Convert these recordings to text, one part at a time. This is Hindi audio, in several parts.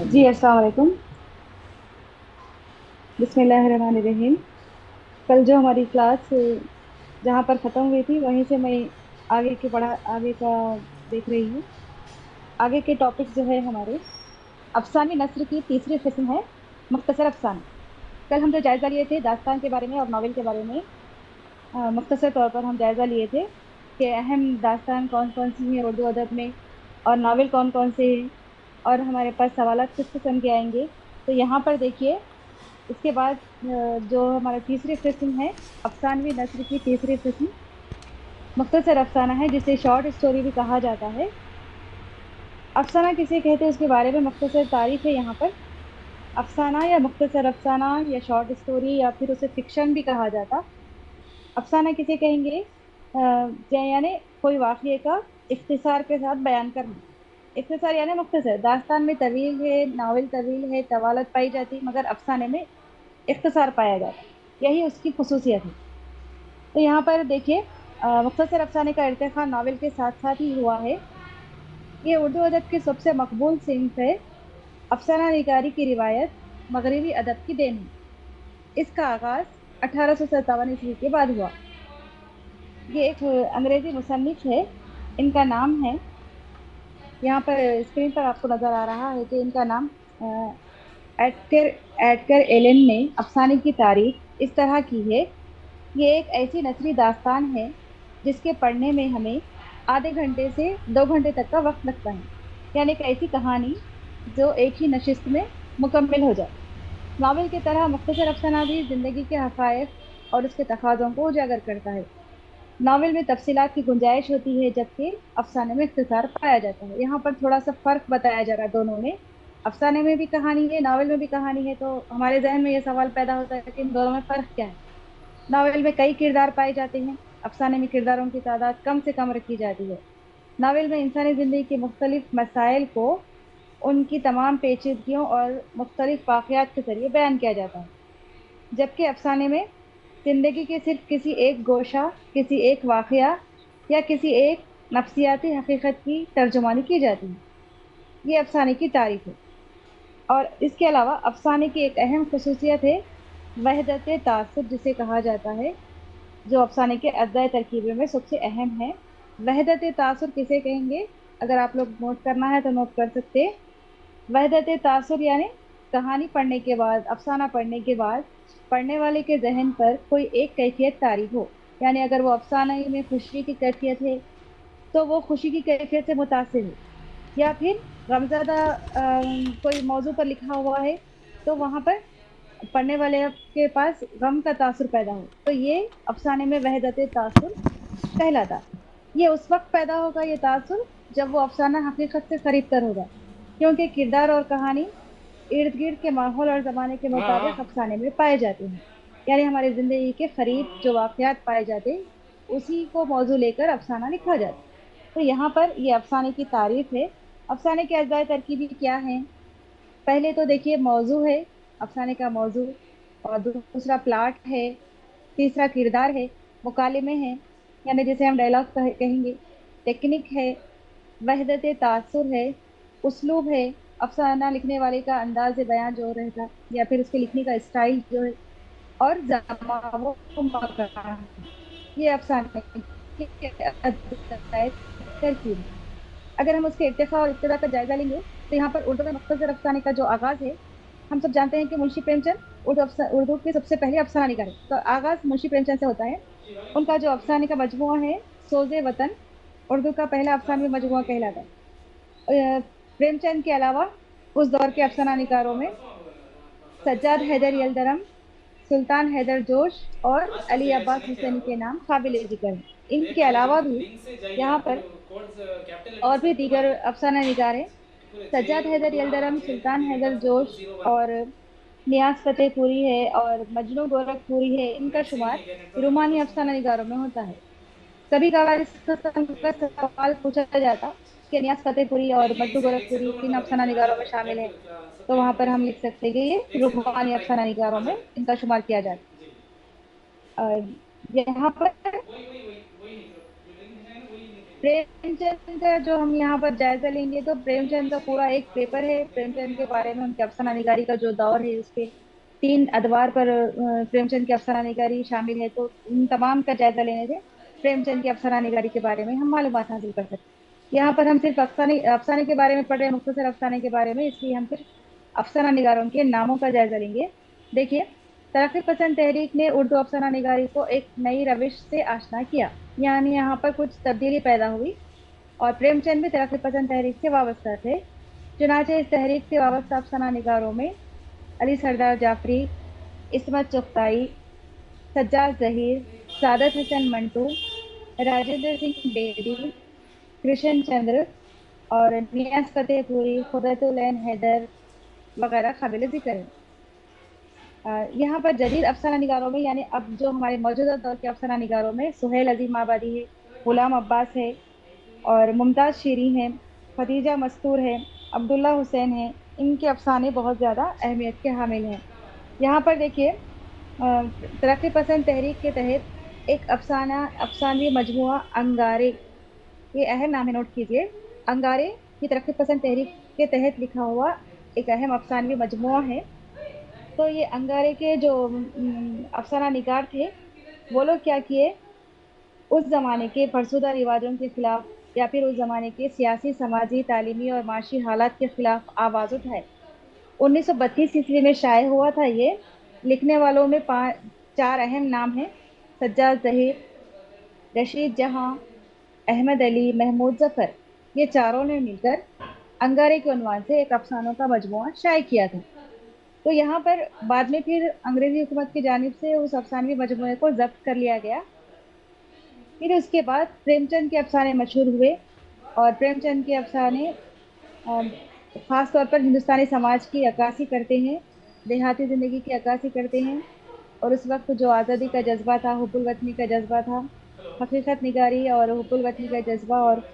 जी अस्सलाम वालेकुम। बिस्मिल्लाहिर्रहमानिर्रहीम। कल जो हमारी क्लास जहाँ पर ख़त्म हुई थी वहीं से मैं आगे का देख रही हूँ। आगे के टॉपिक्स जो है हमारे अफसानी नस्र की तीसरी किस्म है मुख्तसर अफसाना। कल हम जो जायज़ा लिए थे दास्तान के बारे में और नावल के बारे में, मुख्तसर तौर पर हम जायज़ा लिए थे कि अहम दास्तान कौन कौन सी हैं उर्दू अदब में और नावल कौन कौन से हैं, और हमारे पास सवालात किस किस्म के आएंगे। तो यहाँ पर देखिए, इसके बाद जो हमारा तीसरी किस्म है अफसानवी नस्र की तीसरी किस्म मुख्तसर अफसाना है, जिसे शॉर्ट स्टोरी भी कहा जाता है। अफसाना किसे कहते हैं उसके बारे में मुख्तसर तारीफ है यहाँ पर। अफसाना या मुख्तसर अफसाना या शॉर्ट स्टोरी या फिर उसे फिक्शन भी कहा जाता। अफसाना किसे कहेंगे? यानी कोई वाक़ये का इख्तिसार के साथ बयान करना। इख्तिसार यानी मुख्तसर। दास्तान में तवील है, नावल तवील है, तवालत पाई जाती, मगर अफसाने में इख्तिसार पाया जाता। यही उसकी खुसूसियत है। तो यहाँ पर देखिए, मुख्तसर अफसाने का इर्तिखा नावल के साथ साथ ही हुआ है। ये उर्दू अदब की सबसे मकबूल सिंफ है। अफसाना निगारी की रिवायत मगरबी अदब की देन है। इसका आगाज 1857 ईस्वी के बाद हुआ। ये एक अंग्रेजी मुसन्निफ है। इनका नाम है, यहाँ पर स्क्रीन पर आपको नजर आ रहा है कि इनका नाम एडगर एडगर एलन ने अफसाने की तारीख इस तरह की है। ये एक ऐसी नसरी दास्तान है जिसके पढ़ने में हमें आधे घंटे से 2 घंटे तक का वक्त लगता है। यानी एक ऐसी कहानी जो एक ही नशिस्त में मुकम्मल हो जाए। नावल की तरह मुख्तसर अफसाना भी जिंदगी के हकायक और उसके तकाज़ों को उजागर करता है। नावल में तफसीलात की गुंजाइश होती है, जबकि अफसाने में इख्तिसार पाया जाता है। यहाँ पर थोड़ा सा फर्क बताया जा रहा है दोनों में। अफसाने में भी कहानी है, नावल में भी कहानी है, तो हमारे जहन में ये सवाल पैदा होता है कि इन दोनों में फर्क क्या है। नावल में कई किरदार पाए जाते हैं, अफसाने में किरदारों की तादाद कम से कम रखी जाती है। नावल में इंसानी जिंदगी के मुख्तलिफ मसाइल को उनकी तमाम पेचीदगियों और मुख्तलिफ वाकयात के जरिए बयान किया जाता है, जबकि अफसाने में जिंदगी के सिर्फ किसी एक गोशा, किसी एक वाकया या किसी एक नफ्सियाती हकीकत की तर्जुमानी की जाती है। ये अफसाने की तारीफ है। और इसके अलावा अफसाने की एक अहम खसूसियत है वहदत तासुर, जिसे कहा जाता है, जो अफसाने के अज्जा तरकीबे में सबसे अहम है। वहदत तासुर किसे कहेंगे? अगर आप लोग नोट करना है तो नोट कर सकते हैं। वहदत तासुर यानी कहानी पढ़ने के बाद, अफसाना पढ़ने के बाद पढ़ने वाले के जहन पर कोई एक कैफियत तारी हो। यानी अगर वो अफसाने में खुशी की कैफियत है तो वो खुशी की कैफियत से मुतासिर है, या फिर गमजदा कोई मौजू पर लिखा हुआ है तो वहां पर पढ़ने वाले के पास गम का तासुर पैदा हो, तो ये अफसाने में वहदत तासुर कहलाता। ये उस वक्त पैदा होगा ये तासुर जब वो अफसाना हकीकत से करीब तर होगा, क्योंकि किरदार और कहानी इर्द गिर्द के माहौल और जमाने के हाँ मुताबिक हाँ। अफसाने में पाए जाते हैं। यानी हमारी जिंदगी के करीब जो वाकयात पाए जाते हैं उसी को मौजू लेकर अफसाना लिखा जाता है। तो यहाँ पर ये अफसाने की तारीफ है। अफसाने के अज्जाए तरकीबी क्या हैं? पहले तो देखिए, मौजू है, अफसाने का मौजू। और दूसरा प्लाट है। तीसरा किरदार है, मुकालिमे हैं, यानी जिसे हम डायलॉग कहेंगे। टेक्निक है, वहदत तासुर है, उस्लूब है, अफसाना लिखने वाले का अंदाज बयां जो रहेगा या फिर उसके लिखने का स्टाइल जो है, और जमा व मकान। ये अफसाने की अदाए तरकीब। अगर हम उसके इर्तिफा और इब्तिदा का जायजा लेंगे तो यहाँ पर उर्दू में मुख्तसर अफसाने का जो आगाज है, हम सब जानते हैं कि मुंशी प्रेमचंद उर्दू के सबसे पहले अफसाना निगार है, तो आगाज मुंशी प्रेमचंद से होता है। उनका जो अफसाने का मजमुआ है सोजे वतन, उर्दू का पहला अफसानवी मजमुआ कहलाता है। प्रेमचंद के अलावा उस दौर के अफसाना निगारों में सज्जाद हैदर यलदरम, सुल्तान हैदर जोश और अली अब्बास हुसैनी के नाम काबिल जिक्र हैं। इनके अलावा भी यहाँ पर और भी दीगर अफसाना निगार हैं। सज्जाद हैदर यलदरम, सुल्तान हैदर जोश और नियाज फतेहपुरी है और मजनू गोरखपुरी है, इनका शुमार रूमानी अफसाना निगारों में होता है। कभी कभार इस किस्म का सवाल पूछा जाता कि नियाज फतेहपुरी और मजनू गोरखपुरी किन अफसाना निगारों में शामिल है, तो वहां पर हम लिख सकते हैं कि ये रूमानी अफसाना निगारों में इनका शुमार किया जाता है। और यहाँ पर प्रेमचंद का जो हम यहाँ पर जायजा लेंगे तो प्रेमचंद का पूरा एक पेपर है प्रेमचंद के बारे में, उनके अफसाना निगारी का जो दौर है उसके 3 अदवार पर प्रेमचंद की अफसाना निगारी शामिल है, तो उन तमाम का जायजा लेने से प्रेमचंद की अफसाना निगारी के बारे में हम मालूमात हासिल कर सकते हैं। यहाँ पर हम सिर्फ अफसाने अफसाने के बारे में पढ़ रहे हैं, मुख्तसर अफसाने के बारे में, इसलिए हम सिर्फ अफसाना निगारों के नामों का जायजा लेंगे। देखिए, तरक्की पसंद तहरीक ने उर्दू अफसाना निगारी को एक नई रविश से आशना किया, यानी यहाँ पर कुछ तब्दीली पैदा हुई और प्रेमचंद भी तरक्की पसंद तहरीक से वाबस्ता थे। चुनाचे इस तहरीक से वाबस्ता अफसाना निगारों में अली सरदार जाफरी, इस्मत चुगताई, सज्जाद जहीर, सादत हसन मंटू, राजेंद्र सिंह बेदी, कृष्ण चंद्र और नियाज फतेहपुरी, खुदरतुल ऐन हैदर वगैरह काबिल जिक्र है। यहाँ पर जदीद अफसाना निगारों में, यानी अब जो हमारे मौजूदा दौर के अफसाना निगारों में सुहेल अजीम आबादी है, गुलाम अब्बास है और मुमताज शीरी हैं, खदीजा मस्तूर है, अब्दुल्ला हुसैन है। इनके अफसाने बहुत ज़्यादा अहमियत के हामिल हैं। यहाँ पर देखिए, तरक्की पसंद तहरीक के तहत एक अफसानवी मजमुआ अंगारे, ये अहम नाम है, नोट कीजिए। अंगारे ये तरक्की पसंद तहरीक के तहत लिखा हुआ एक अहम अफसानवी मजमुआ है। तो ये अंगारे के जो अफसाना निगार थे, वो लोग क्या किए, उस जमाने के फरसुदा रिवाजों के खिलाफ या फिर उस जमाने के सियासी, समाजी, तालीमी और माशी हालात के खिलाफ आवाज उठाए। 1932 ईस्वी में शाये हुआ था ये। लिखने वालों में 4 अहम नाम हैं: सज्जाद जहीर, रशीद जहां, अहमद अली, महमूद जफर। ये चारों ने मिलकर अंगारे के उन्वान से एक अफसानों का मजमुआ शाये किया था। तो यहाँ पर बाद में फिर अंग्रेजी हुकूमत की जानिब से उस अफसानवी मजमुए को जब्त कर लिया गया। फिर उसके बाद प्रेमचंद के अफसाने मशहूर हुए और प्रेमचंद के अफसाने अम, खास तौर पर हिंदुस्तानी समाज की अक्कासी करते हैं, देहाती जिंदगी की अक्कासी करते हैं। और उस वक्त जो आज़ादी का जज्बा था, हुब्बुल वतनी का जज्बा था, हकीकत निगारी और हुब्बुल वतनी का जज्बा और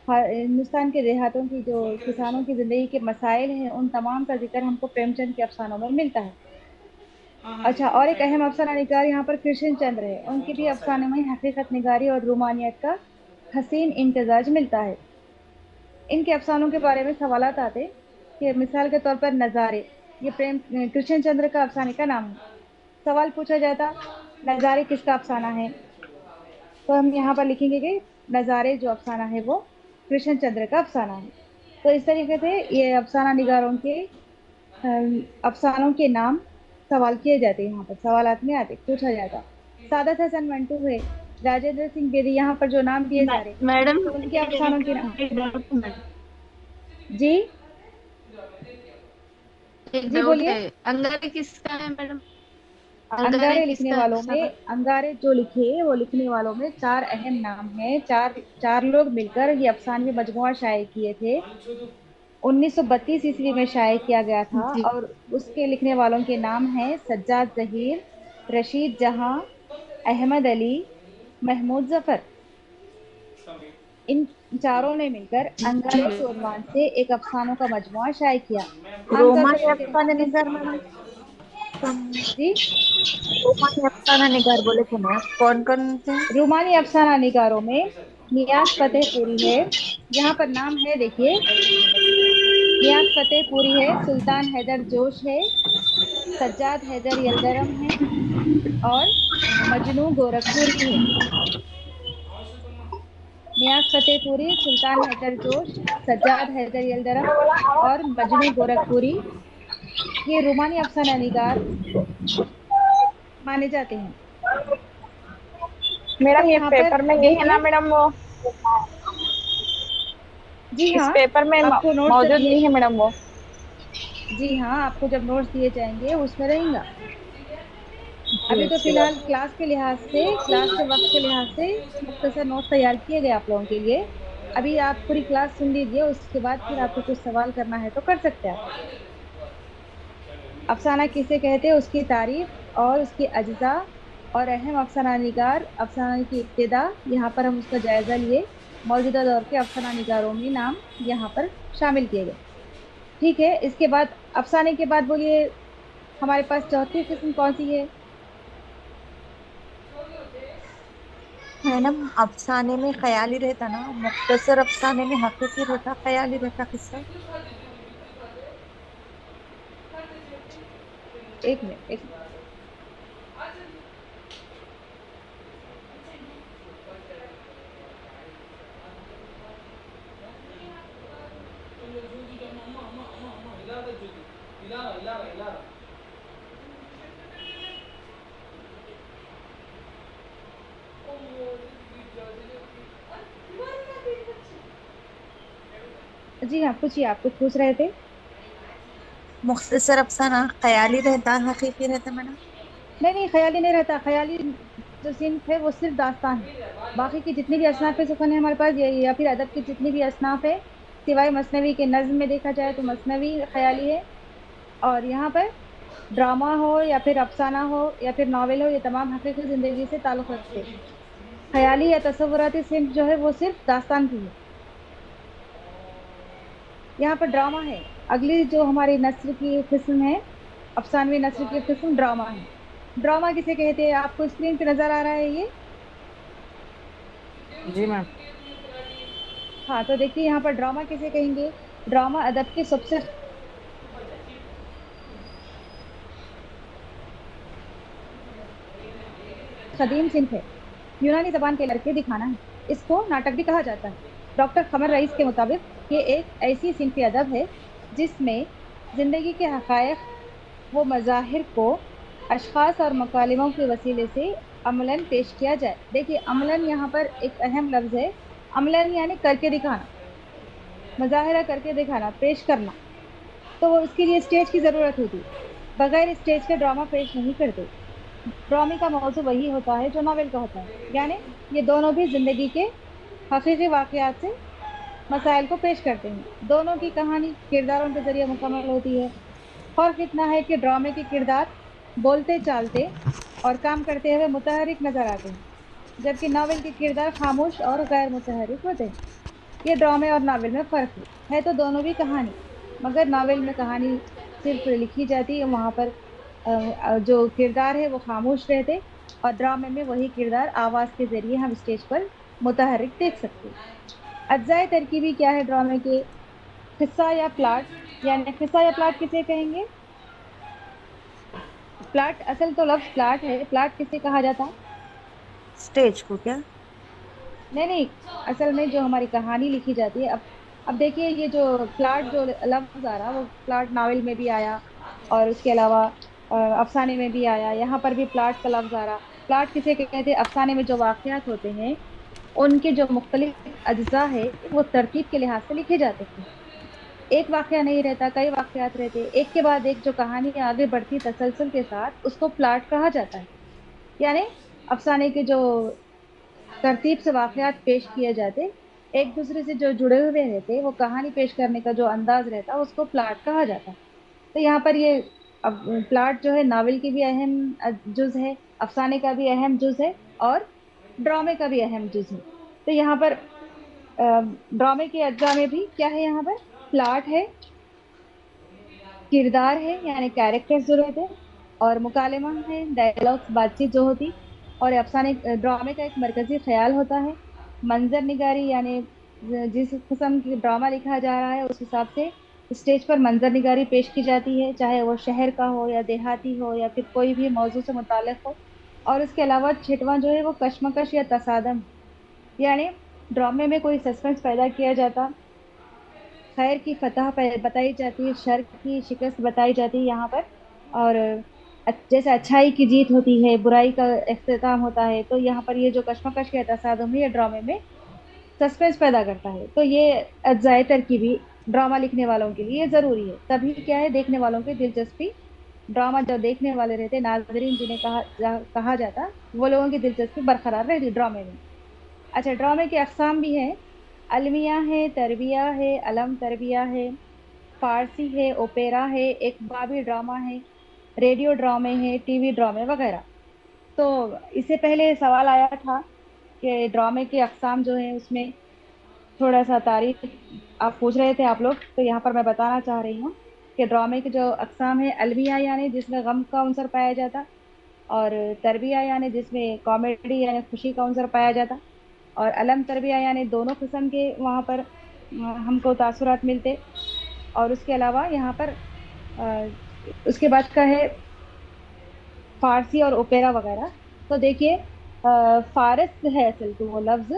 हिंदुस्तान के देहातों की जो किसानों की जिंदगी के मसाइल हैं, उन तमाम का जिक्र हमको प्रेमचंद के अफसानों में मिलता है। अच्छा, और एक अहम अफसाना निगार यहाँ पर कृष्ण चंद्र है। उनकी भी अफसाने में हकीकत निगारी और रूमानियत का हसीन इम्तजाज मिलता है। इनके अफसानों के बारे में सवालात आते कि मिसाल के तौर पर नज़ारे, ये प्रेम कृष्ण चंद्र का अफसाने का नाम है। सवाल पूछा जाता, नज़ारे किसका अफसाना है, तो हम यहाँ पर लिखेंगे कि नज़ारे जो अफसाना है वो कृष्ण चंद्र का अफसाना है। तो इस तरीके से ये अफसाना निगारों के अफसानों के नाम सवाल किए जाते हैं, यहाँ पर सवालात में आते, पूछा जाता। सादत हसन मंटू है, राजेंद्र सिंह बेदी, यहाँ पर जो नाम दिए जा रहे, मैडम, तो उनके अफसानों के नाम। एक डाउट है मैडम। जी। एक जी डाउट बोलिए। है। अंगारे किसका है मैडम? अंगारे अंगारे लिखने किसका वालों में, अफसाना? अंगारे जो लिखे वो लिखने वालों में 4 अहम नाम हैं। चार चार लोग मिलकर ये अफसानवी मजमुआ शाये किए थे। 1932 ईस्वी में शाये किया गया था जी। और उसके लिखने वालों के नाम हैं सज्जाद जहीर, रशीद जहां, अहमद अली, महमूद जफर। इन चारों ने मिलकर जी। अंगारे के उन्वान से एक अफसानों का मजमुआ शाये किया। आमतौर पर रोमानी इनके अफसाने अफसाने निगार मैडम, जी। रोमानी अफसाना निगार बोले थे ना, कौन कौन से? रूमानी अफसाना निगारों में नियाज फतेहपुरी है, यहाँ पर नाम है देखिए, नियाज फतेहपुरी है, सुल्तान हैदर जोश है, सज्जाद हैदर यलदरम है और मजनू गोरखपुरी है। नियाज फतेहपुरी, सुल्तान हैदर जोश, सज्जाद हैदर यलदरम और मजनू गोरखपुरी, ये रूमानी अफसाना निगार माने जाते हैं। तो मैडम ये यहाँ पर पेपर में ये है ना देखिए, मैडम, वो जी इस हाँ, पेपर में आपको नोट्स जब मौजूद दिए, नहीं है मैडम वो। जी हाँ, आपको जब नोट्स दिए जाएंगे उसमें रहेगा। जी अभी तो अच्छी फिलहाल बात। क्लास के लिहाज से, क्लास के वक्त के लिहाज से मुख्तसर नोट तैयार किए गए आप लोगों के लिए। अभी आप पूरी क्लास सुन लीजिए, उसके बाद फिर आपको कुछ सवाल करना है तो कर सकते हैं आप। अफसाना किसे कहते हैं, उसकी तारीफ और उसकी अज्जा और अहम अफसाना निगार, अफसाना की इब्तिदा, यहाँ पर हम उसका जायजा लिए। मौजूदा दौर के अफसाना निगारों में नाम यहाँ पर शामिल किए गए। ठीक है, इसके बाद अफसाने के बाद बोलिए, हमारे पास चौथी किस्म कौन सी है? है ना, अफसाने में ख्याली रहता ना, मुख्तसर अफसाने में हकीकी रहता, ख्याली रहता किस्सा। एक मिनट, एक मिनट। जी हाँ, पूछिए, आप कुछ पूछ रहे थे। मुख्तसर अफसाना ख्याली रहता, हकीकी रहता मैडम। नहीं नहीं, ख्याली नहीं रहता। ख्याली जो सिन्फ है वो सिर्फ दास्तान है। बाकी की जितनी भी असनाफ सुखन है हमारे पास, या फिर अदब की जितनी भी असनाफ है, सिवाय मसनवी के, नज्म में देखा जाए तो मसनवी ख्याली है। और यहाँ पर ड्रामा हो या फिर अफसाना हो या फिर नावल हो, ये तमाम हकीकी जिंदगी से ताल्लुक रखते हैं। ख्याली या तसव्वुराती सिन्फ जो है वो सिर्फ दास्तान की है। यहाँ पर ड्रामा है। अगली जो हमारी नस्ल की किस्म है, अफसानवी नस्ल की किस्म ड्रामा है। ड्रामा किसे कहते हैं? आपको स्क्रीन पे नजर आ रहा है ये? जी मैम। हाँ, तो देखिए यहाँ पर ड्रामा किसे कहेंगे। ड्रामा अदब के सबसे कदीम सिन्फ है। यूनानी जबान के लड़के दिखाना है, इसको नाटक भी कहा जाता है। डॉक्टर कमर रईस के मुताबिक ये एक ऐसी सिन्फ अदब है जिसमें जिंदगी के हकायक वो मज़ाहिर को अशखास और मकालिमों के वसीले से अमलन पेश किया जाए। देखिए, अमलन यहाँ पर एक अहम लफ्ज है। अमलन यानी करके दिखाना, मुजाहिरा करके दिखाना, पेश करना। तो वो उसके लिए स्टेज की जरूरत होती है। बगैर स्टेज के ड्रामा पेश नहीं करते। ड्रामे का मौजू वही होता है जो नॉवेल का होता है, यानी ये दोनों भी जिंदगी के हकीकी वाकयात से मसाइल को पेश करते हैं। दोनों की कहानी किरदारों के जरिए मुकम्मल होती है। फर्क इतना है कि ड्रामे के किरदार बोलते चालते और काम करते हुए मुतहरिक नजर आते हैं, जबकि नावल के किरदार खामोश और गैर मुतहरिक होते हैं। ये ड्रामे और नावल में फर्क है तो दोनों भी कहानी, मगर नावल में कहानी सिर्फ लिखी जाती है, वहां पर जो किरदार है वो खामोश रहते। और ड्रामे में वही किरदार आवाज के जरिए हम स्टेज पर मुतहरिक देख सकते हैं। अज्जाए तरकीबी क्या है ड्रामे के? किस्सा या प्लाट, यानी किस्सा या प्लाट किसे कहेंगे? प्लाट, असल तो लफ्ज प्लाट है। प्लाट किसे कहा जाता है? स्टेज को क्या? नहीं नहीं, असल में जो हमारी कहानी लिखी जाती है, अब देखिए, ये जो प्लाट जो लफ्ज आ रहा, वो प्लाट नावल में भी आया और उसके अलावा अफसाने में भी आया। यहाँ पर भी प्लाट का लफ्ज आ रहा। प्लाट किसे कहते हैं? अफसाने में जो वाकयात होते हैं उनके जो मुख्तलिफ अज्जा है वो तरतीब के लिहाज से लिखे जाते हैं। एक वाकया नहीं रहता, कई वाकयात रहते हैं, एक के बाद एक जो कहानी आगे बढ़ती तसलसल के साथ, उसको प्लाट कहा जाता है। यानी अफसाने के जो तरतीब से वाकयात पेश किए जाते, एक दूसरे से जो जुड़े हुए रहते, वो कहानी पेश करने का जो अंदाज रहता उसको प्लाट कहा जाता। तो यहाँ पर ये, अब प्लाट जो है नावल की भी अहम जुज है, अफसाने का भी अहम जुज है, और ड्रामे का भी अहम जुज है। तो यहाँ पर ड्रामे के अज्जा में भी क्या है? यहाँ पर प्लाट है, किरदार है यानी कैरेक्टर्स जो रहते हैं, और मुकालमा है, डायलॉग्स, बातचीत जो होती। और अफसाने ड्रामे का एक मरकजी ख्याल होता है, मंजर निगारी, यानी जिस किस्म की ड्रामा लिखा जा रहा है उस हिसाब से स्टेज पर मंजर निगारी पेश की जाती है, चाहे वो शहर का हो या देहाती हो या फिर कोई भी मौजू से मुताल्लिक हो। और उसके अलावा छठवां जो है वो कश्मकश या तसादम, यानी ड्रामे में कोई सस्पेंस पैदा किया जाता, खैर की फतह बताई जाती है, शर की शिकस्त बताई जाती है यहाँ पर। और जैसे अच्छाई की जीत होती है, बुराई का इख्तिताम होता है, तो यहाँ पर ये जो कश्मकश के तसादुम है ये ड्रामे में सस्पेंस पैदा करता है। तो ये अज्जाए तरकीबी ड्रामा लिखने वालों के लिए जरूरी है, तभी क्या है, देखने वालों की दिलचस्पी, ड्रामा जो देखने वाले रहते, नाजरीन जिन्हें कहा जाता, वो लोगों की दिलचस्पी बरकरार रहती ड्रामे में। अच्छा, ड्रामे के अकसाम भी हैं। अलमिया है, तरबिया है, अलम तरबिया है, फारसी है, ओपेरा है, एक बाबी ड्रामा है, रेडियो ड्रामे हैं, टीवी ड्रामे वगैरह। तो इससे पहले सवाल आया था कि ड्रामे के अकसाम जो है उसमें थोड़ा सा तारीफ आप पूछ रहे थे आप लोग, तो यहाँ पर मैं बताना चाह रही हूँ कि ड्रामे के जो अकसाम है, अलमिया यानी जिसमें गम का अवसर पाया जाता, और तरबिया यानी जिसमें कॉमेडी यानी खुशी का अंसर पाया जाता। और अलम तरबिया यानी दोनों किस्म के वहाँ पर हमको तासुरात मिलते। और उसके अलावा यहाँ पर उसके बाद का है फारसी और ओपेरा वगैरह। तो देखिए, फारस है असल तो वो लफ्ज।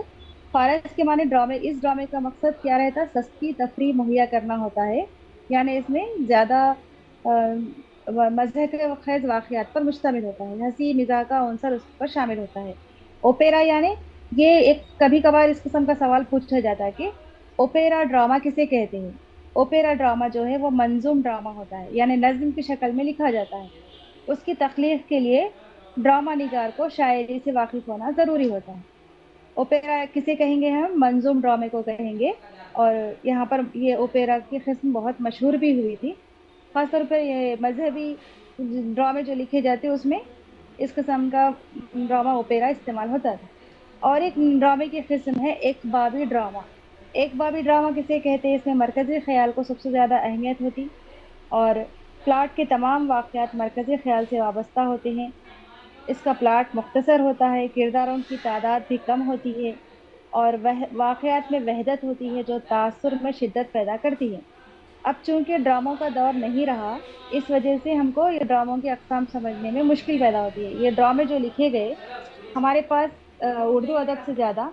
फारस के माने ड्रामे। इस ड्रामे का मकसद क्या रहता है? सस्ती तफरीह मुहैया करना होता है। यानी इसमें ज्यादा मज़े के खैज वाकयात पर मुश्तमिल होता है, हंसी मिजाह का अंसर उस पर शामिल होता है। ओपेरा यानी, ये एक कभी कभार इस किस्म का सवाल पूछा जाता है कि ओपेरा ड्रामा किसे कहते हैं। ओपेरा ड्रामा जो है वो मंजूम ड्रामा होता है, यानी नज्म की शक्ल में लिखा जाता है। उसकी तख्लीक के लिए ड्रामा निगार को शायरी से वाकिफ होना जरूरी होता है। ओपेरा किसे कहेंगे? हम मंजूम ड्रामे को कहेंगे। और यहाँ पर ये ओपेरा की किस्म बहुत मशहूर भी हुई थी। खासतौर पर ये मजहबी ड्रामे जो लिखे जाते उसमें इस किस्म का ड्रामा ओपेरा इस्तेमाल होता था। और एक ड्रामे की किस्म है एक बाबी ड्रामा। एक बाबी ड्रामा किसे कहते हैं? इसमें मरकजी ख्याल को सबसे ज्यादा अहमियत होती। और प्लाट के तमाम वाकयात मरकजी ख्याल से वाबस्ता होते हैं। इसका प्लाट मुख्तसर होता है, किरदारों की तादाद भी कम होती है, और वह वाकयात में वहदत होती है जो तासुर में शिद्दत पैदा करती है। अब चूंकि ड्रामों का दौर नहीं रहा, इस वजह से हमको ये ड्रामों की अक़साम समझने में मुश्किल पैदा होती है। ये ड्रामे जो लिखे गए हमारे पास उर्दू अदब से ज़्यादा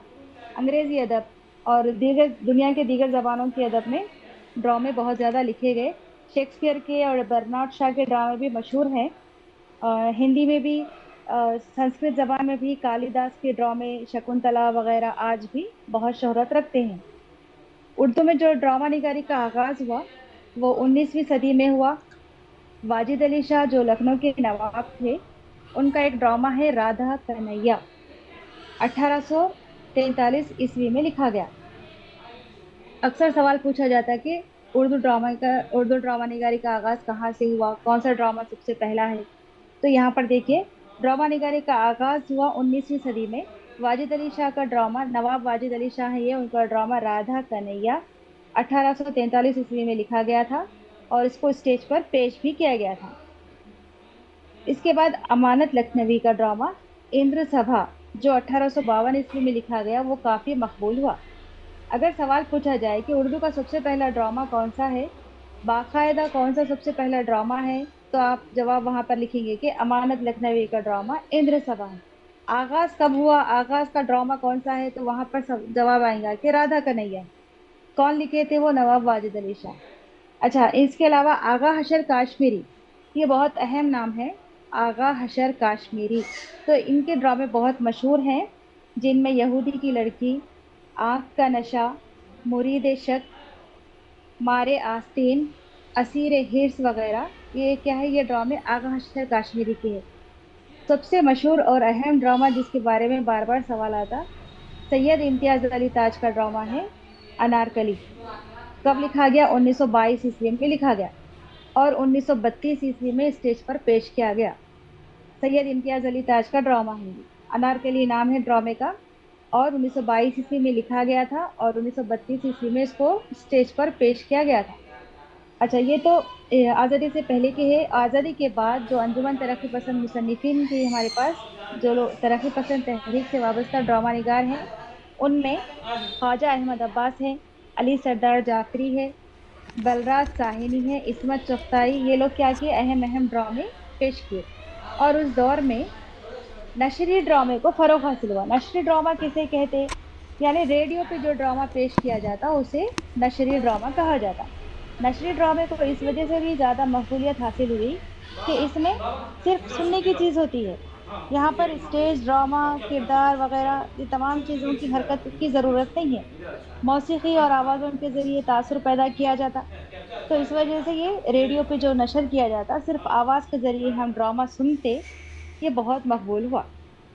अंग्रेज़ी अदब और दीगर दुनिया के दीगर ज़बानों के अदब में ड्रामे बहुत ज़्यादा लिखे गए। शेक्सपियर के और बर्नार्ड शॉ के ड्रामे भी मशहूर हैं। हिंदी में भी, संस्कृत जबान में भी कालिदास के ड्रामे शकुंतला वगैरह आज भी बहुत शोहरत रखते हैं। उर्दू में जो ड्रामा निगारी का आगाज हुआ वो 19वीं सदी में हुआ। वाजिद अली शाह जो लखनऊ के नवाब थे, उनका एक ड्रामा है राधा कन्हैया, 1843 ईस्वी में लिखा गया। अक्सर सवाल पूछा जाता है कि उर्दू ड्रामा निगारी का आगाज कहाँ से हुआ, कौन सा ड्रामा सबसे पहला है। तो यहाँ पर देखिए, ड्रामा निगारी का आगाज हुआ 19वीं सदी में। वाजिद अली शाह का ड्रामा, नवाब वाजिद अली शाह है ये, उनका ड्रामा राधा कन्हैया 1843 ईस्वी में लिखा गया था। और इसको स्टेज पर पेश भी किया गया था। इसके बाद अमानत लखनवी का ड्रामा इंद्र सभा जो 1852 ईस्वी में लिखा गया, वो काफी मकबूल हुआ। अगर सवाल पूछा जाए कि उर्दू का सबसे पहला ड्रामा कौन सा है, बाकायदा कौन सा सबसे पहला ड्रामा है, तो आप जवाब वहां पर लिखेंगे कि अमानत लखनवी का ड्रामा इंद्र सभा है। आगाज कब हुआ, आगाज का ड्रामा कौन सा है, तो वहां पर जवाब आएगा कि राधा कन्हैया। कौन लिखे थे? वो नवाब वाजिद अली शाह। अच्छा, इसके अलावा आगा हशर काश्मीरी, ये बहुत अहम नाम है। आगा हशर काश्मीरी, तो इनके ड्रामे बहुत मशहूर हैं, जिनमें यहूदी की लड़की, आँख का नशा, मुरीद शक, मारे आस्तीन, असीर हिर्स वगैरह, ये क्या है? ये ड्रामे आगा हशर काश्मीरी के हैं। सबसे मशहूर और अहम ड्रामा जिसके बारे में बार बार सवाल आता, सैयद इम्तियाज अली ताज का ड्रामा है अनारकली। कब लिखा गया? 1922 ईस्वी में लिखा गया और 1932 ईस्वी में स्टेज पर पेश किया गया। सैयद इम्तियाज अली ताज का ड्रामा है, अनारकली नाम है ड्रामे का। और 1922 ईस्वी में लिखा गया था और 1932 ईस्वी में इसको स्टेज पर पेश किया गया था। अच्छा, ये तो आज़ादी से पहले के है। आज़ादी के बाद जो अंजुमन तरक्की पसंद मुसन्निफिन की हमारे पास, जो लोग तरक्की पसंद तहरीक से वाबस्ता ड्रामा निगार हैं, उनमें ख्वाजा अहमद अब्बास है, अली सरदार जाफरी है, बलराज साहिनी है, इस्मत चुगताई, ये लोग क्या किए? अहम अहम ड्रामे पेश किए। और उस दौर में नशरी ड्रामे को फरोग हासिल हुआ। नशरी ड्रामा किसे कहते हैं? यानी रेडियो पे जो ड्रामा पेश किया जाता उसे नशरी ड्रामा कहा जाता। नशरी ड्रामे को इस वजह से भी ज्यादा मकबूलियत हासिल हुई कि इसमें सिर्फ सुनने की चीज होती है। यहाँ पर स्टेज ड्रामा, किरदार वगैरह, ये तमाम चीजों की हरकत की जरूरत नहीं है। मौसीकी और आवाज़ों के ज़रिए तासुर पैदा किया जाता। तो इस वजह से ये रेडियो पे जो नशर किया जाता, सिर्फ आवाज़ के ज़रिए हम ड्रामा सुनते, ये बहुत मकबूल हुआ।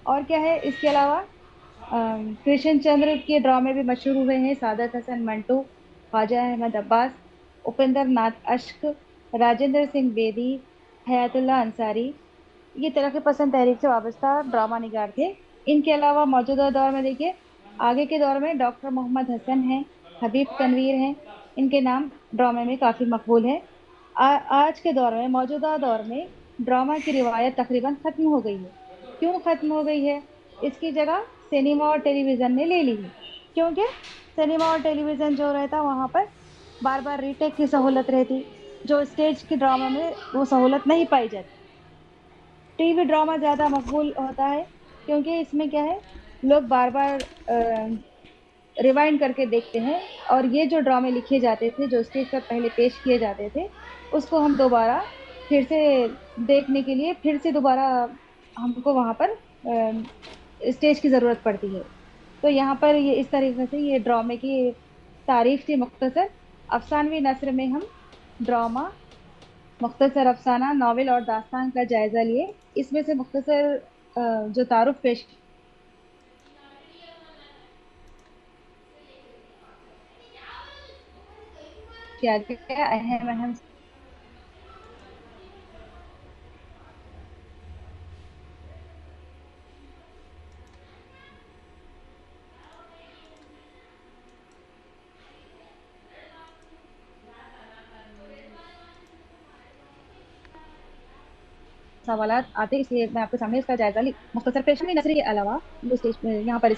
और क्या है इसके अलावा? कृष्ण चंद्र के ड्रामे भी मशहूर हुए हैं, सादत हसन मंटो, ख्वाजा अहमद अब्बास, उपेंद्र नाथ अश्क, राजेंद्र सिंह बेदी, हयातुल्लाह अंसारी, ये तरक्की पसंद तहरीक से वाबस्ता ड्रामा निगार थे। इनके अलावा मौजूदा दौर में देखिए, आगे के दौर में डॉक्टर मोहम्मद हसन हैं, हबीब तनवीर हैं, इनके नाम ड्रामे में काफ़ी मकबूल है। आज के दौर में, मौजूदा दौर में ड्रामा की रिवायत तकरीबन खत्म हो गई है। क्यों खत्म हो गई है? इसकी जगह सिनेमा और टेलीविजन ने ले ली है। क्योंकि सिनेमा और टेलीविजन जो रहता वहां पर बार बार रीटेक की सहूलत रहती, जो स्टेज की ड्रामा में वो सहूलत नहीं पाई जाती। टीवी ड्रामा ज्यादा मकबूल होता है क्योंकि इसमें क्या है, लोग बार बार रिवाइंड करके देखते हैं। और ये जो ड्रामे लिखे जाते थे, जो स्टेज पर पहले पेश किए जाते थे, उसको हम दोबारा फिर से देखने के लिए फिर से दोबारा हमको वहां पर स्टेज की जरूरत पड़ती है। तो यहाँ पर ये इस तरीके से ये ड्रामे की तारीफ थी मुख्तसर। अफसानवी नस्र में हम ड्रामा, मुख्तसर अफसाना, नॉवेल और दास्तान का जायजा लिए। इसमें से मुख्तसर जो तारुफ पेश किया गया, अहम अहम सवालात आते हैं, इसलिए मैं आपके सामने इसका जायजा ली। मुख्तसर पेशगी नसरी के अलावा वो स्टेज यहाँ पर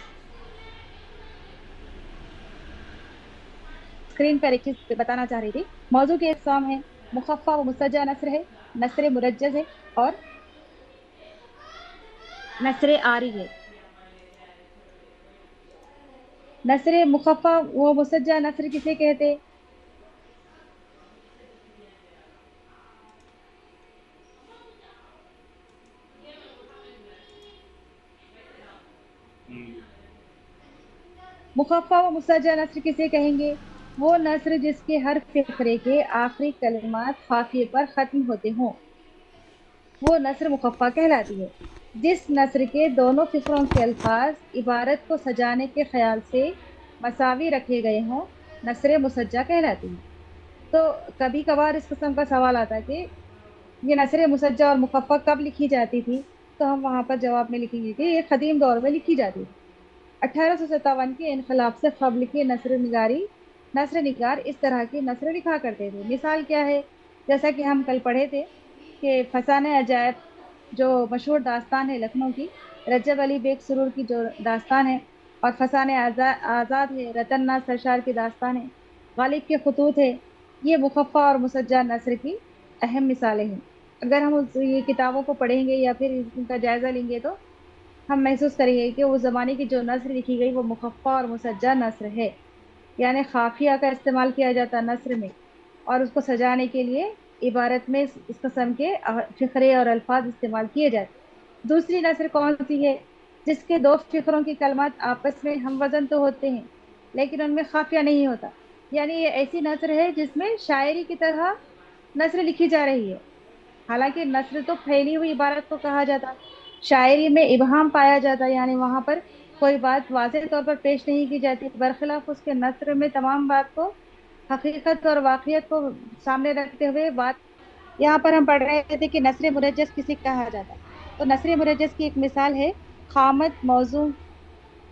स्क्रीन पर एक चीज बताना चाह रही थी। मौजू के अक़साम है, मुखफ़्फ़ा व मुसज्जा नस्र है, नस्र मुरज्जज़ है, और नस्र आरी है। नस्र मुखफ़्फ़ा व मुसज्जा नस्र किसे कहते? मुखफ़्फ़ा व मुसज्जा नस्र किसे कहेंगे? वो नस्र जिसके हर फिक्रे के आखिरी कलिमात काफिये पर खत्म होते हों, वो नस्र मुखफ़्फ़ा कहलाती है। जिस नस्र के दोनों फिक्रों के अल्फाज इबारत को सजाने के ख्याल से मसावी रखे गए हों, नस्र मुसज्जा कहलाती है। तो कभी कभार इस किस्म का सवाल आता है कि ये नस्र मुसज्जा और मुखफ़्फ़ा कब लिखी जाती थी, तो हम वहां पर जवाब में लिखेंगे कि ये कदीम दौर में लिखी जाती थी। 1857 के इनकलाब से कब्ल के नस्र निगार इस तरह की नस्र लिखा करते थे। मिसाल क्या है? जैसा कि हम कल पढ़े थे कि फसाने अजायब जो मशहूर दास्तान है लखनऊ की, रजब अली बेग सुरूर की जो दास्तान है, और फसाने आज़ाद है, रतन नाथ सरशार की दास्तान है, गालिब के खतूत है, ये मुखफ़्फ़ा और मुसज्जा नस्र की अहम मिसालें हैं। अगर हम ये किताबों को पढ़ेंगे या फिर इनका जायजा लेंगे तो हम महसूस करेंगे कि उस जमाने की जो नस्र लिखी गई वो मुखफ़्फ़ा और मुसज्जा नस्र है। यानी खाफिया का इस्तेमाल किया जाता नस्र में, और उसको सजाने के लिए इबारत में इस किस्म के फिक्रे और अल्फाज इस्तेमाल किए जाते। दूसरी नस्र कौन सी है? जिसके दो फिक्रों की कलमात आपस में हम वजन तो होते हैं लेकिन उनमें खाफिया नहीं होता। यानी ये ऐसी नस्र है जिसमें शायरी की तरह नस्र लिखी जा रही है। हालांकि नस्र तो फैली हुई इबारत को कहा जाता, शायरी में इबहम पाया जाता, यानी वहां पर कोई बात वाज़ेह तौर पर पेश नहीं की जाती, बरखिलाफ उसके नस्र में तमाम बात को, हकीकत और वाकईत को सामने रखते हुए बात। यहाँ पर हम पढ़ रहे थे कि नस्र मुरज्जस किसे कहा जाता। तो नस्र मुरज्जस की एक मिसाल है, खामत मौजू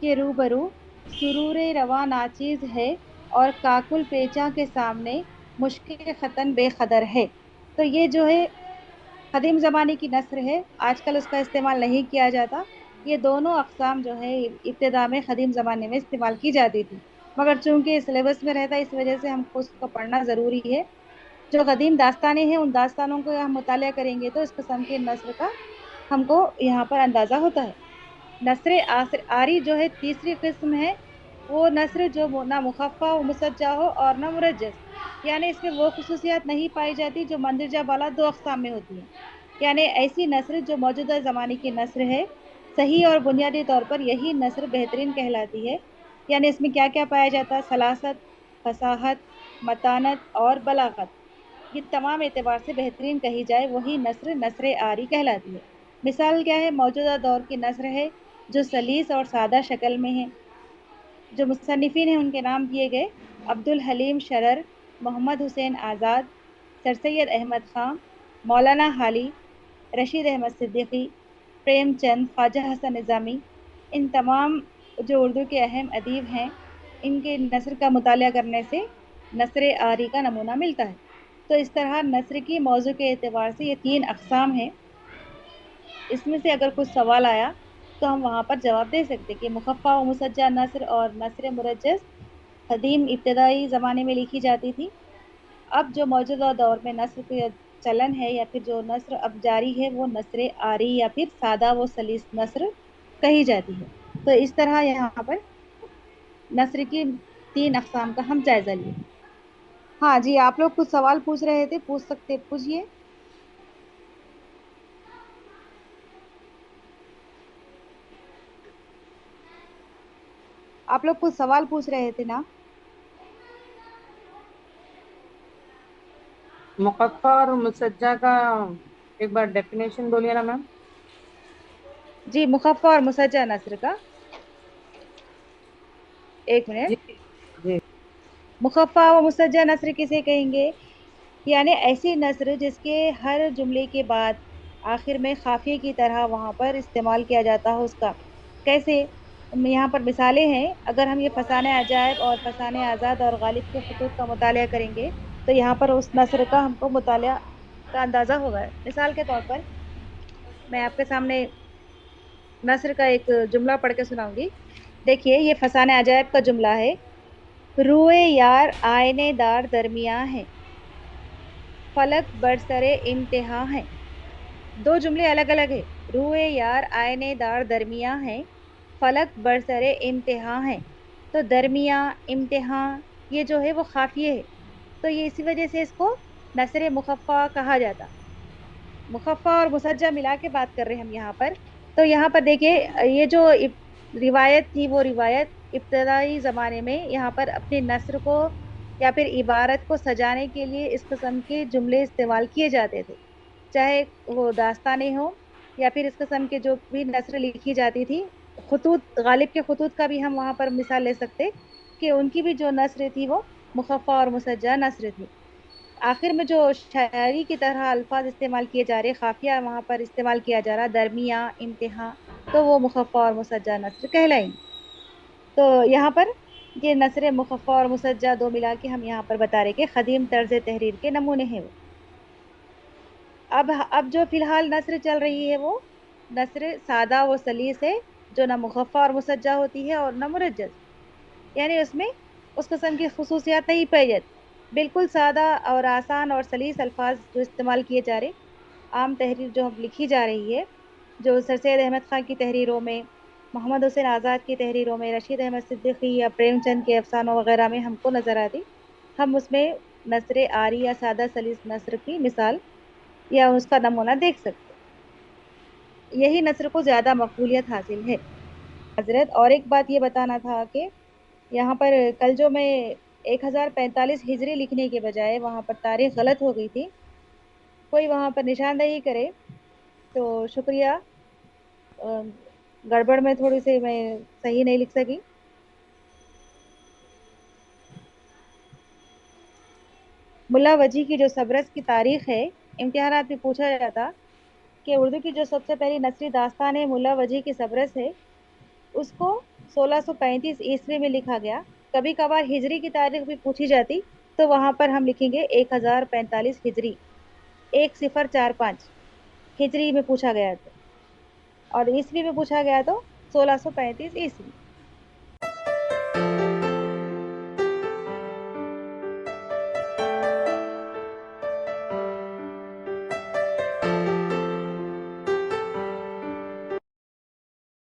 के रूबरू सुरूर रवा नाचीज है, और काकुल पेचा के सामने मुश्किल खतन बेखदर है। तो ये जो है कदीम ज़माने की नस्र है, आजकल उसका इस्तेमाल नहीं किया जाता। ये दोनों अक़साम जो है इब्तिदा में कदीम ज़माने में इस्तेमाल की जाती थी, मगर चूंकि सिलेबस में रहता है इस वजह से हमको उसको पढ़ना ज़रूरी है। जो कदीम दास्तानें हैं उन दास्तानों को हम मुतालिया करेंगे तो इस किस्म के नस्र का हमको यहाँ पर अंदाज़ा होता है। नस्र आरी जो है तीसरी किस्म है, वो नस्र जो ना मुखफ़्फ़ा व मुसज्जा हो और ना मुरज्जस, यानी इसमें वो खसूसियात नहीं पाई जाती जो मंदिरजा बाला दो अक़साम में होती हैं। यानी ऐसी नस्र जो मौजूदा ज़माने की नस्र है, सही और बुनियादी तौर पर यही नस्र बेहतरीन कहलाती है। यानी इसमें क्या क्या पाया जाता है? सलासत, फसाहत, मतानत और बलागत, ये तमाम एतबार से बेहतरीन कही जाए वही नस्र नस्र आरी कहलाती है। मिसाल क्या है? मौजूदा दौर की नस्र है जो सलीस और सादा शक्ल में है। जो मुसन्निफिन हैं उनके नाम दिए गए: अब्दुल हलीम शरर, मोहम्मद हुसैन आज़ाद, सर सैयद अहमद खां, मौलाना हाली, रशीद अहमद सिद्दीकी, प्रेमचंद, ख्वाजा हसन निज़ामी। इन तमाम जो उर्दू के अहम अदीब हैं, इनके नस्र का मुतालिया करने से नस्र आरी का नमूना मिलता है। तो इस तरह नस्र की मौजू के एतबार से ये 3 अक़साम हैं। इसमें से अगर कुछ सवाल आया तो हम वहां पर जवाब दे सकते कि मुखफ़्फ़ा व मुसज्जा नस्र और नस्र मुरज्जज़ कदीम इब्तदाई ज़माने में लिखी जाती थी। अब जो मौजूदा दौर में नस्र का चलन है या फिर जो नस्र अब जारी है वो नस्र आरी या फिर सादा व सलीस नस्र कही जाती है। तो इस तरह यहाँ पर नस्र की 3 अक़साम का हम जायजा लिए। हाँ जी, आप लोग कुछ सवाल पूछ रहे थे, पूछ सकते, पूछिए। आप लोग कुछ सवाल पूछ रहे थे ना। मुकफ्फा और मुसज्जा का एक बार डेफिनेशन बोलिए ना मैम। जी, मुखफ़्फ़ा और मुसज्जा नस्र का, एक जी। मिनट। जी। मुखफ़्फ़ा व मुसज्जा नस्र किसे कहेंगे? यानी ऐसी नस्र जिसके हर जुमले के बाद आखिर में काफिए की तरह वहां पर इस्तेमाल किया जाता हो उसका। कैसे? यहाँ पर मिसालें हैं। अगर हम ये फसाने अजायब और फसाने आज़ाद और गालिब के खुतूत का मुताला करेंगे तो यहाँ पर उस नस्र का हमको मुताला का अंदाजा होगा। मिसाल के तौर पर मैं आपके सामने नस्र का एक जुमला पढ़ के सुनाऊंगी। देखिए, ये फसाने अजायब का जुमला है। रुए यार आयने दार दरमिया है, फलक बरसरे इम्तिहा है। दो जुमले अलग अलग है। रूए यार आयने दार दरमिया है, फलक बरसरे इम्तिहा है। तो दरमिया, इम्तिहा, ये जो है वो खाफिए है। तो ये इसी वजह से इसको नसर मुखफ़्फ़ा कहा जाता। मुखफ़्फ़ा और मुसज्जा मिला के बात कर रहे हैं हम यहाँ पर। तो यहाँ पर देखिए, ये जो रिवायत थी वो रिवायत इब्तदाई ज़माने में यहाँ पर अपने नस्र को या फिर इबारत को सजाने के लिए इस किस्म के जुमले इस्तेमाल किए जाते थे। चाहे वो दास्तानें हो या फिर इस किस्म के जो भी नस्र लिखी जाती थी। खुतूत, गालिब के खुतूत का भी हम वहां पर मिसाल ले सकते कि उनकी भी जो नस्र थी वो मुखफ़्फ़ा और मुसज्जा नस्र थी। आखिर में जो शायरी की तरह अल्फाज इस्तेमाल किए जा रहे, काफिया वहां पर इस्तेमाल किया जा रहा, दरमिया, इम्तिहा, तो वो मुखफ़्फ़ा और मुसज्जा नस्र कहलाएंगे। तो यहाँ पर ये नस्र मुखफ़्फ़ा और मुसज्जा दो मिला के हम यहाँ पर बता रहे कि कदीम तर्ज तहरीर के नमूने हैं वो। अब जो फिलहाल नस्र चल रही है वो नस्र सादा व सलीस है, जो ना मुखफ़्फ़ा और मुसज्जा होती है और ना मुरज्जज। यानी उसमें उस किस्म की खसूसियात नहीं पाई जाती। बिल्कुल सादा और आसान और सलीस अल्फाज जो इस्तेमाल किए जा रहे। आम तहरीर जो अब लिखी जा रही है, जो सर सैयद अहमद खान की तहरीरों में, मोहम्मद हुसैन आज़ाद की तहरीरों में, रशीद अहमद सिद्दीकी या प्रेमचंद के अफसानों वगैरह में हमको नजर आती, हम उसमें नस्र आरी या सादा सलीस नस्र की मिसाल या उसका नमूना देख सकते हैं। यही नस्र को ज्यादा मकबूलियत हासिल है हजरत। और एक बात ये बताना था कि यहाँ पर कल जो मैं 1045 हिजरी लिखने के बजाय वहां पर तारीख गलत हो गई थी, कोई वहां पर निशानदेही करे तो शुक्रिया। अ, गड़बड़ में थोड़ी सी मैं सही नहीं लिख सकी। मुल्ला वजी की जो सबरस की तारीख है, इम्तिहानात में पूछा जाता कि उर्दू की जो सबसे पहली नसरी दास्तान है मुल्ला वजी की सबरस है, उसको 1635 ईस्वी में लिखा गया। कभी कभार हिजरी की तारीख भी पूछी जाती तो वहां पर हम लिखेंगे 1045 हिजरी, 1045 हिजरी में पूछा गया तो, और ईस्वी में पूछा गया तो 1635 ईस्वी।